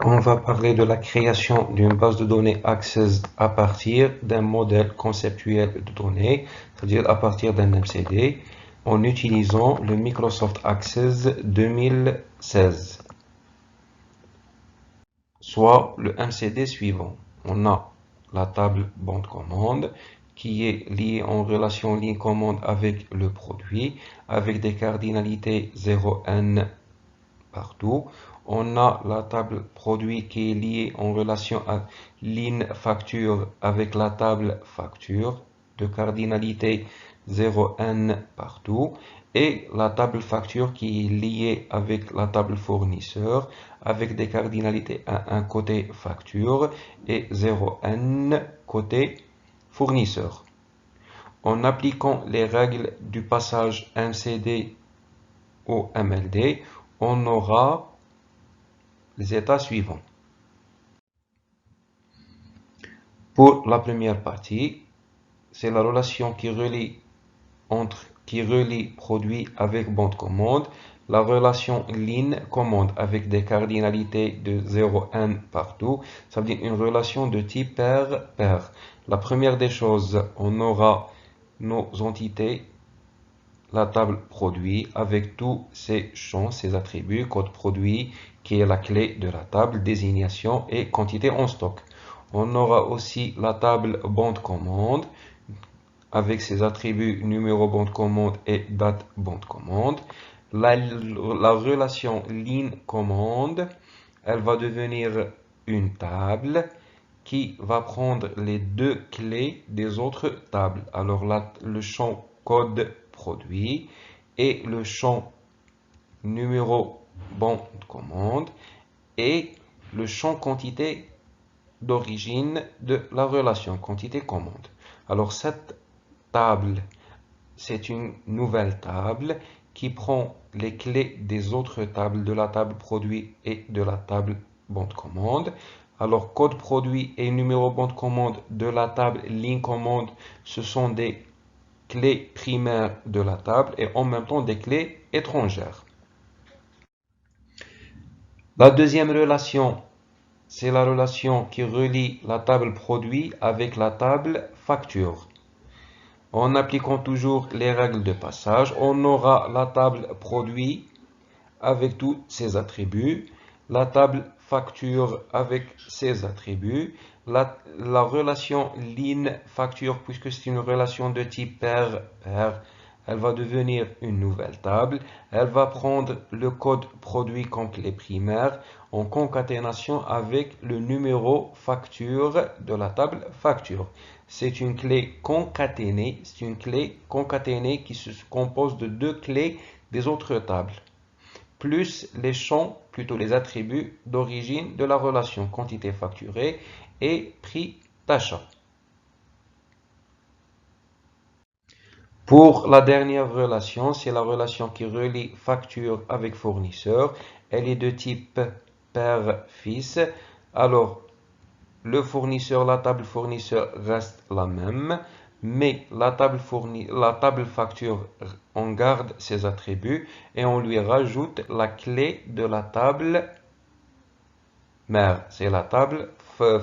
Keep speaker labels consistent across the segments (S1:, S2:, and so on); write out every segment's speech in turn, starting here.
S1: On va parler de la création d'une base de données Access à partir d'un modèle conceptuel de données, c'est-à-dire à partir d'un MCD, en utilisant le Microsoft Access 2016, soit le MCD suivant. On a la table bande commande qui est liée en relation ligne commande avec le produit, avec des cardinalités 0n partout. On a la table produit qui est liée en relation à ligne facture avec la table facture de cardinalité 0n partout et la table facture qui est liée avec la table fournisseur avec des cardinalités 1 côté facture et 0n côté fournisseur. En appliquant les règles du passage MCD au MLD, on aura les états suivants. Pour la première partie, c'est la relation qui relie produit avec bande commande, la relation ligne commande avec des cardinalités de 0n partout, ça veut dire une relation de type pair-pair. La première des choses, on aura nos entités, la table produit avec tous ses champs, ses attributs, code produit qui est la clé de la table, désignation et quantité en stock. On aura aussi la table bande commande avec ses attributs numéro bande commande et date bande commande. La relation ligne commande, elle va devenir une table qui va prendre les deux clés des autres tables. Alors le champ code produit et le champ numéro bande commande et le champ quantité d'origine de la relation quantité commande. Alors cette table, c'est une nouvelle table qui prend les clés des autres tables, de la table produit et de la table bande commande. Alors code produit et numéro bande commande de la table ligne commande, ce sont des clés primaires de la table et en même temps des clés étrangères. La deuxième relation, c'est la relation qui relie la table produit avec la table facture. En appliquant toujours les règles de passage, on aura la table produit avec tous ses attributs, la table facture avec ses attributs, la relation ligne facture, puisque c'est une relation de type pair-pair, elle va devenir une nouvelle table. Elle va prendre le code produit comme clé primaire en concaténation avec le numéro facture de la table facture. C'est une clé concaténée, qui se compose de deux clés des autres tables, plus les champs, plutôt les attributs d'origine de la relation quantité facturée et prix d'achat. Pour la dernière relation, c'est la relation qui relie facture avec fournisseur. Elle est de type père-fils. Alors, le fournisseur, la table fournisseur reste la même, mais la table facture, on garde ses attributs et on lui rajoute la clé de la table mère. C'est la table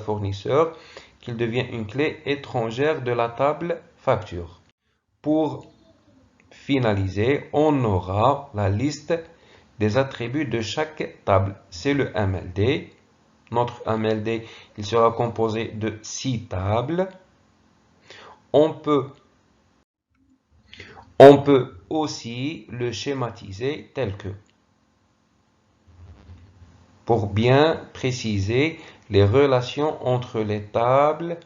S1: fournisseur qui devient une clé étrangère de la table facture. Pour finaliser, on aura la liste des attributs de chaque table. C'est le MLD. Notre MLD, il sera composé de 6 tables. On peut aussi le schématiser tel que, pour bien préciser les relations entre les tables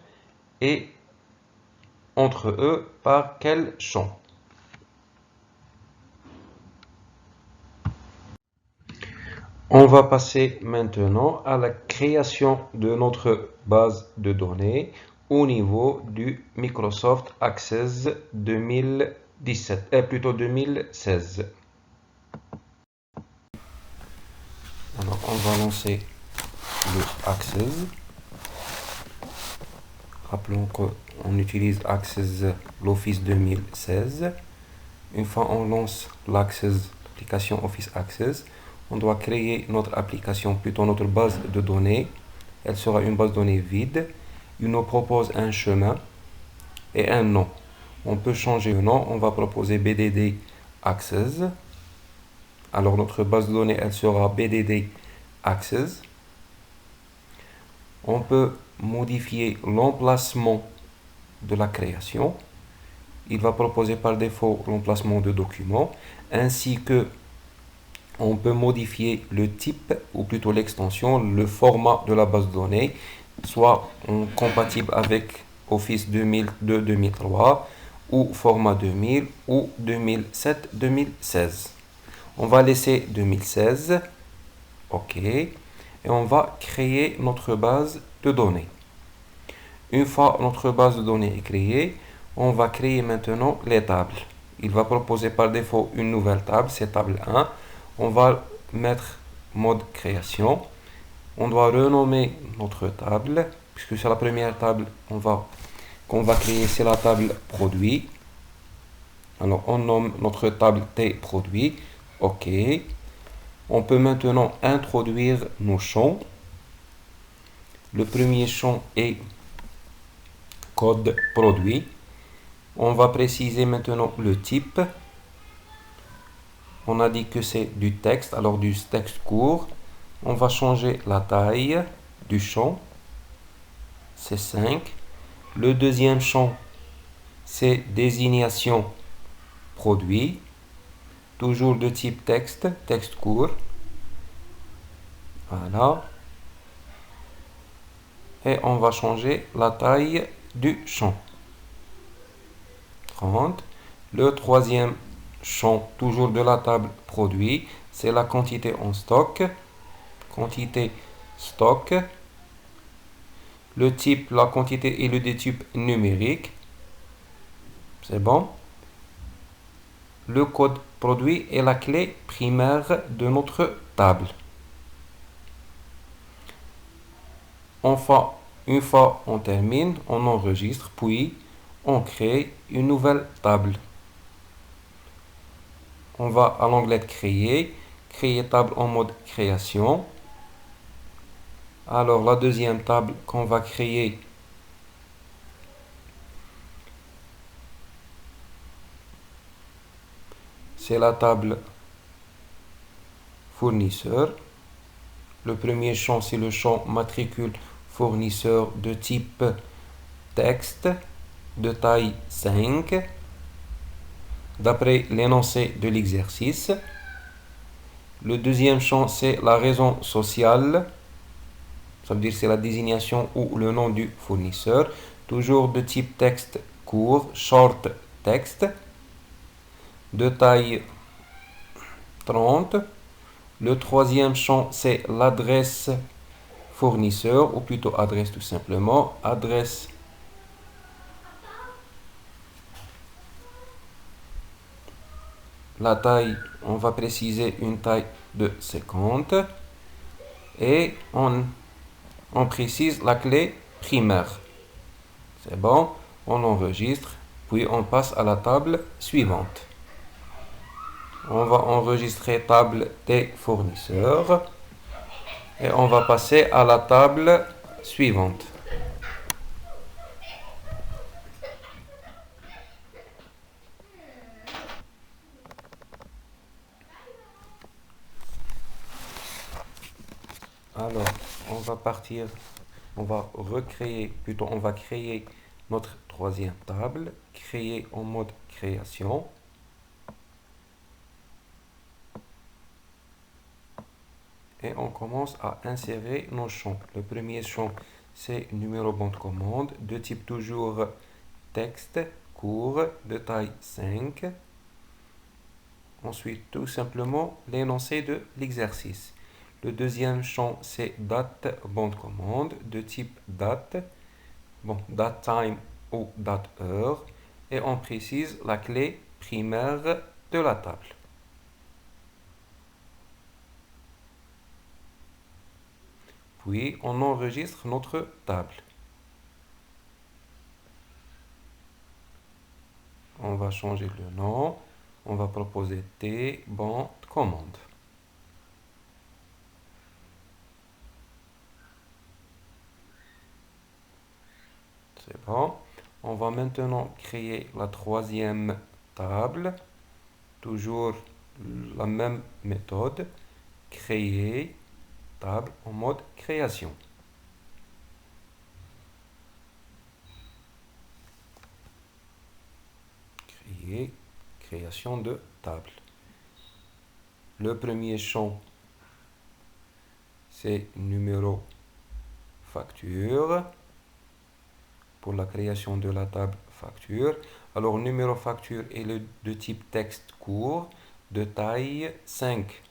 S1: et entre eux par quel champ. On va passer maintenant à la création de notre base de données au niveau du Microsoft Access 2016. Alors, on va lancer le Access. Rappelons qu'on utilise Access l'Office 2016. Une fois on lance l'Access, l'application Office Access, on doit créer notre application, plutôt notre base de données. Elle sera une base de données vide. Il nous propose un chemin et un nom. On peut changer le nom, on va proposer BDD Access. Alors notre base de données, elle sera BDD Access. On peut modifier l'emplacement de la création. Il va proposer par défaut l'emplacement de document, ainsi que on peut modifier le type, ou plutôt l'extension, le format de la base de données, soit compatible avec Office 2002-2003, ou format 2000, ou 2007-2016. On va laisser 2016, OK, et on va créer notre base de données. Une fois notre base de données est créée, on va créer maintenant les tables. Il va proposer par défaut une nouvelle table, c'est table 1. On va mettre mode création. On doit renommer notre table, puisque c'est la première table qu'on va créer, c'est la table produit. Alors on nomme notre table T produit. OK. On peut maintenant introduire nos champs. Le premier champ est code produit. On va préciser maintenant le type. On a dit que c'est du texte, alors du texte court. On va changer la taille du champ. C'est 5. Le deuxième champ, c'est désignation produit. Toujours de type texte, texte court. Voilà. Et on va changer la taille du champ. 30. Le troisième champ, toujours de la table produit, c'est la quantité en stock. Quantité stock. Le type, la quantité et le de type numérique. C'est bon. Le code produit est la clé primaire de notre table. Enfin, une fois on termine, on enregistre, puis on crée une nouvelle table. On va à l'onglet créer, créer table en mode création. Alors la deuxième table qu'on va créer, c'est la table fournisseur. Le premier champ, c'est le champ matricule fournisseur de type texte de taille 5 d'après l'énoncé de l'exercice. Le deuxième champ, c'est la raison sociale. Ça veut dire c'est la désignation ou le nom du fournisseur. Toujours de type texte court, short text, de taille 30. Le troisième champ, c'est l'adresse fournisseur, ou plutôt adresse tout simplement. Adresse la taille, on va préciser une taille de 50. Et on précise la clé primaire. C'est bon, on enregistre, puis on passe à la table suivante. On va enregistrer table des fournisseurs et on va passer à la table suivante. Alors, on va partir, on va recréer, plutôt on va créer notre troisième table, créer en mode création. Et on commence à insérer nos champs. Le premier champ, c'est numéro bon de commande, de type toujours texte, court, de taille 5. Ensuite, tout simplement, l'énoncé de l'exercice. Le deuxième champ, c'est date bon de commande, de type date, bon, date time ou date heure. Et on précise la clé primaire de la table. Puis, on enregistre notre table. On va changer le nom. On va proposer T, bon, commande. C'est bon. On va maintenant créer la troisième table. Toujours la même méthode. Créer table en mode création. Créer, création de table. Le premier champ, c'est numéro facture. Pour la création de la table facture. Alors, numéro facture est de type texte court de taille 5.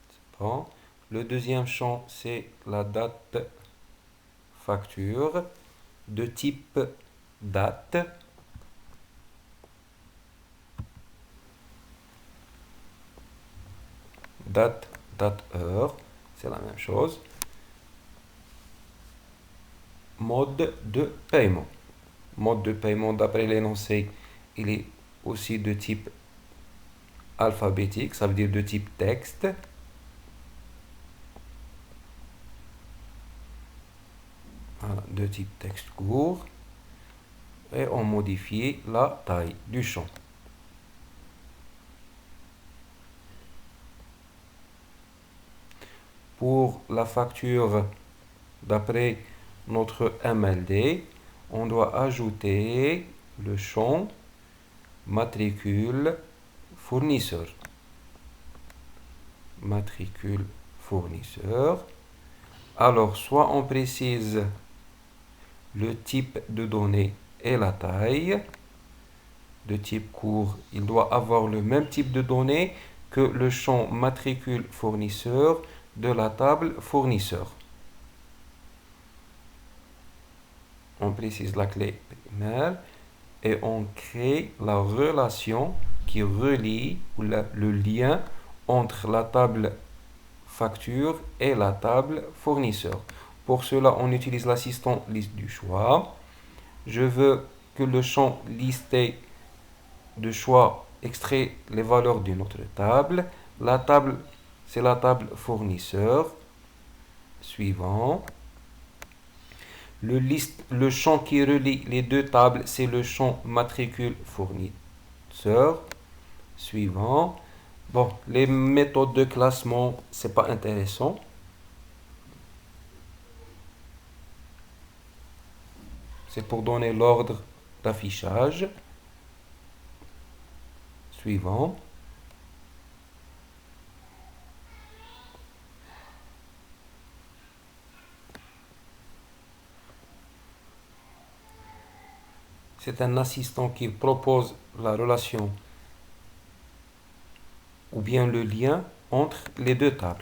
S1: C'est bon. Le deuxième champ, c'est la date facture de type date. Date, date, heure, c'est la même chose. Mode de paiement. Mode de paiement, d'après l'énoncé, il est aussi de type alphabétique, ça veut dire de type texte. Voilà, de type texte court. Et on modifie la taille du champ. Pour la facture, d'après notre MLD, on doit ajouter le champ matricule fournisseur. Matricule fournisseur. Alors, soit on précise le type de données et la taille. De type court, il doit avoir le même type de données que le champ matricule fournisseur de la table fournisseur. On précise la clé primaire et on crée la relation qui relie le lien entre la table facture et la table fournisseur. Pour cela, on utilise l'assistant liste du choix. Je veux que le champ listé de choix extrait les valeurs d'une autre table. La table, c'est la table fournisseur. Suivant. Le champ qui relie les deux tables, c'est le champ matricule fournisseur. Suivant. Bon, les méthodes de classement, c'est pas intéressant. C'est pour donner l'ordre d'affichage. Suivant. C'est un assistant qui propose la relation ou bien le lien entre les deux tables.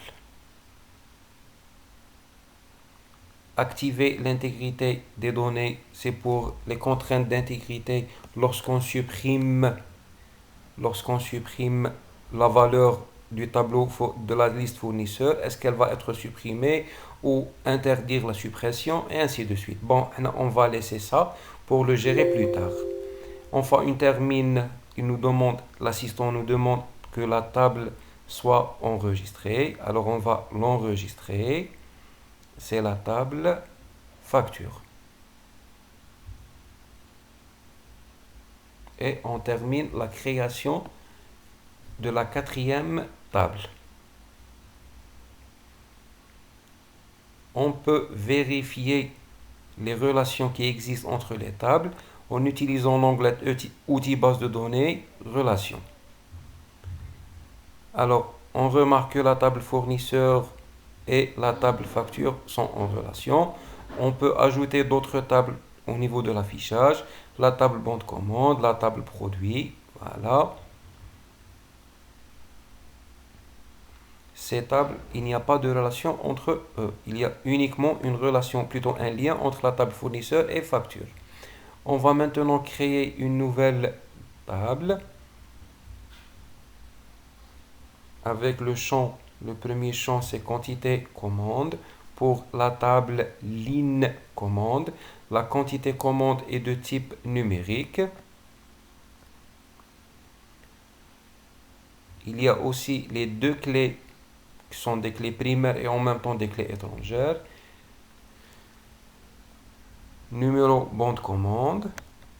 S1: Activer l'intégrité des données, c'est pour les contraintes d'intégrité lorsqu'on supprime la valeur du tableau de la liste fournisseur, est-ce qu'elle va être supprimée ou interdire la suppression et ainsi de suite. Bon, on va laisser ça pour le gérer plus tard. Enfin, l'assistant nous demande que la table soit enregistrée. Alors on va l'enregistrer. C'est la table facture. Et on termine la création de la quatrième table. On peut vérifier les relations qui existent entre les tables en utilisant l'onglet Outils base de données, relations. Alors, on remarque que la table fournisseur et la table facture sont en relation. On peut ajouter d'autres tables au niveau de l'affichage. La table bon de commande, la table produit. Voilà. Ces tables, il n'y a pas de relation entre eux. Il y a uniquement une relation, plutôt un lien entre la table fournisseur et facture. On va maintenant créer une nouvelle table avec le champ. Le premier champ, c'est quantité commande. Pour la table ligne commande, la quantité commande est de type numérique. Il y a aussi les deux clés qui sont des clés primaires et en même temps des clés étrangères. numéro bon de commande.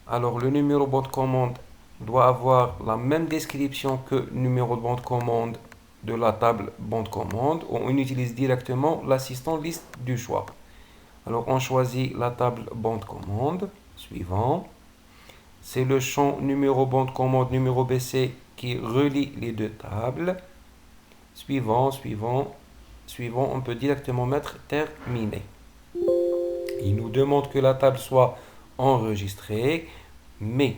S1: Alors le numéro bon de commande doit avoir la même description que numéro de bon de commande de la table bon de commande. On utilise directement l'assistant liste du choix. Alors on choisit la table bon de commande. Suivant. C'est le champ numéro bon de commande numéro BC qui relie les deux tables. Suivant, suivant, suivant, on peut directement mettre terminé. Il nous demande que la table soit enregistrée, mais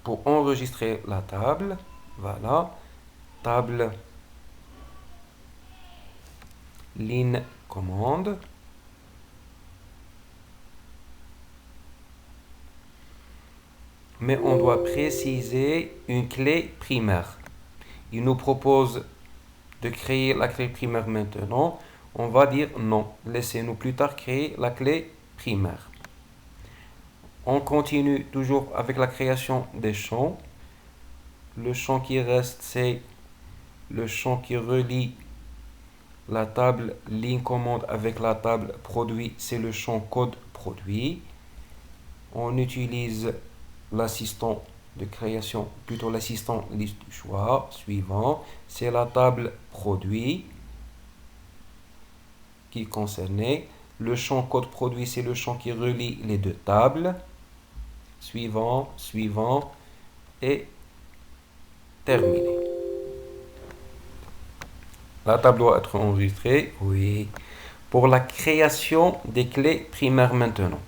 S1: pour enregistrer la table, voilà, table ligne commande. Mais on doit préciser une clé primaire. Il nous propose de créer la clé primaire maintenant. On va dire non. Laissez-nous plus tard créer la clé primaire. On continue toujours avec la création des champs. Le champ qui reste, c'est le champ qui relie la table ligne commande avec la table produit. C'est le champ code produit. On utilise l'assistant de création, plutôt l'assistant liste du choix. Suivant, c'est la table produit qui est concernée. Le champ code produit, c'est le champ qui relie les deux tables. Suivant, suivant et terminé. La table doit être enregistrée, oui. Pour la création des clés primaires maintenant.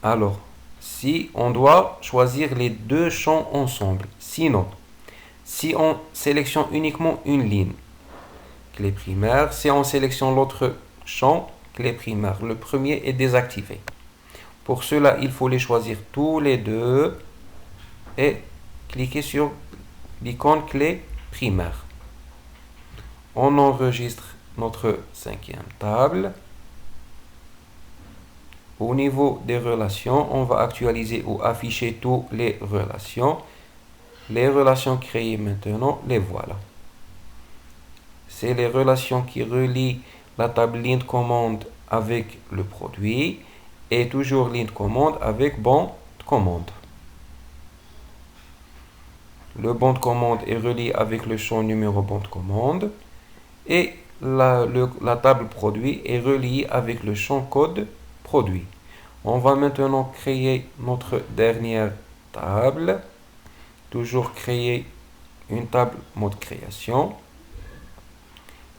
S1: Alors, si on doit choisir les deux champs ensemble, sinon, si on sélectionne uniquement une ligne, clé primaire, si on sélectionne l'autre champ, clé primaire, le premier est désactivé. Pour cela, il faut les choisir tous les deux et cliquer sur l'icône clé primaire. On enregistre notre cinquième table. Au niveau des relations, on va actualiser ou afficher toutes les relations. Les relations créées maintenant, les voilà. C'est les relations qui relient la table ligne de commande avec le produit et toujours ligne de commande avec bon de commande. Le bon de commande est relié avec le champ numéro bon de commande et la table produit est reliée avec le champ code produit. On va maintenant créer notre dernière table. Toujours créer une table mode création.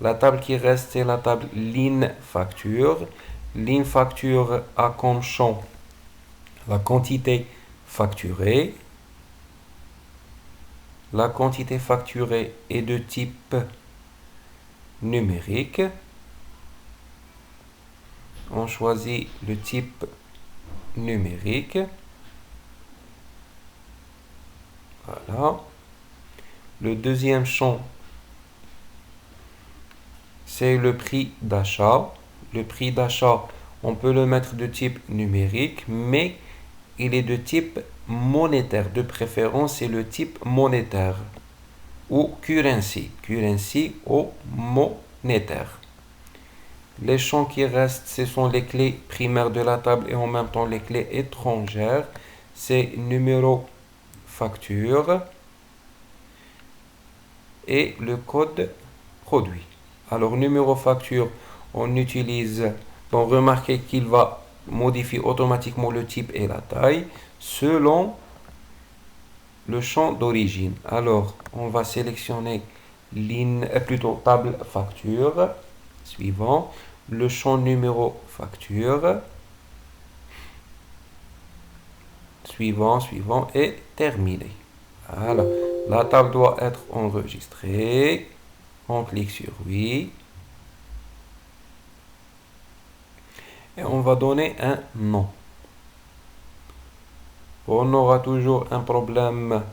S1: La table qui reste, c'est la table ligne facture. Ligne facture a comme champ la quantité facturée. La quantité facturée est de type numérique. On choisit le type numérique. Voilà. Le deuxième champ, c'est le prix d'achat. Le prix d'achat, on peut le mettre de type numérique, mais il est de type monétaire. De préférence, c'est le type monétaire ou currency. Currency ou monétaire. Les champs qui restent, ce sont les clés primaires de la table et en même temps les clés étrangères. C'est numéro facture et le code produit. Alors numéro facture, on utilise, donc remarquez qu'il va modifier automatiquement le type et la taille selon le champ d'origine. Alors on va sélectionner plutôt table facture. Suivant, le champ numéro facture. Suivant, suivant et terminé. Voilà. La table doit être enregistrée. On clique sur oui. Et on va donner un nom. On aura toujours un problème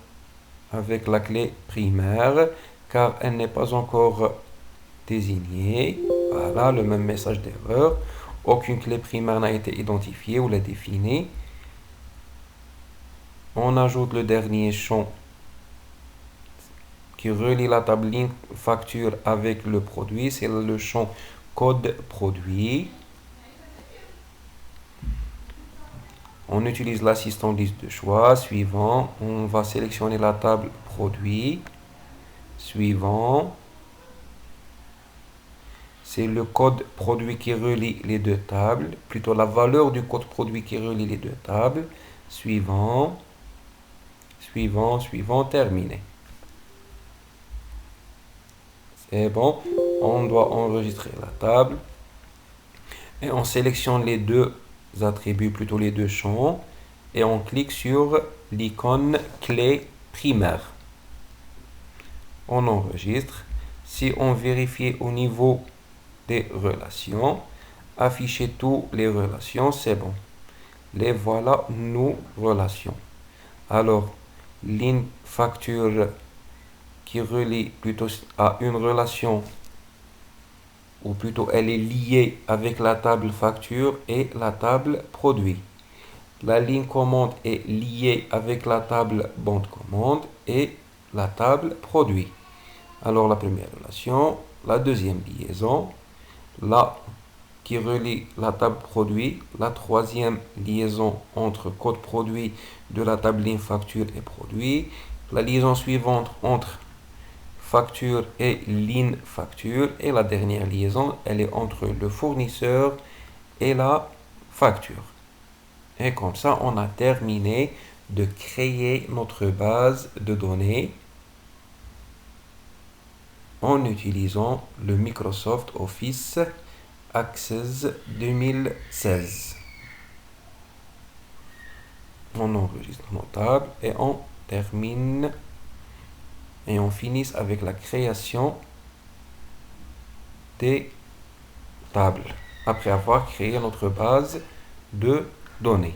S1: avec la clé primaire car elle n'est pas encore désignée. Voilà, le même message d'erreur. Aucune clé primaire n'a été identifiée ou la définie. On ajoute le dernier champ qui relie la table ligne facture avec le produit. C'est le champ code produit. On utilise l'assistant liste de choix. Suivant, on va sélectionner la table produit. Suivant, c'est le code produit qui relie les deux tables, plutôt la valeur du code produit qui relie les deux tables. Suivant, suivant, terminé. C'est bon, on doit enregistrer la table et on sélectionne les deux attributs, plutôt les deux champs, et on clique sur l'icône clé primaire. On enregistre. Si on vérifie au niveau des relations, afficher toutes les relations, c'est bon. Les voilà, nos relations. Alors, ligne facture qui relie plutôt à une relation, ou plutôt elle est liée avec la table facture et la table produit. La ligne commande est liée avec la table bande commande et la table produit. Alors la première relation, la deuxième liaison, la qui relie la table produit, la troisième liaison entre code produit de la table ligne facture et produit, la liaison suivante entre facture et ligne facture, et la dernière liaison, elle est entre le fournisseur et la facture. Et comme ça, on a terminé de créer notre base de données en utilisant le Microsoft Office Access 2016. On enregistre nos tables et on termine et on finit avec la création des tables après avoir créé notre base de données.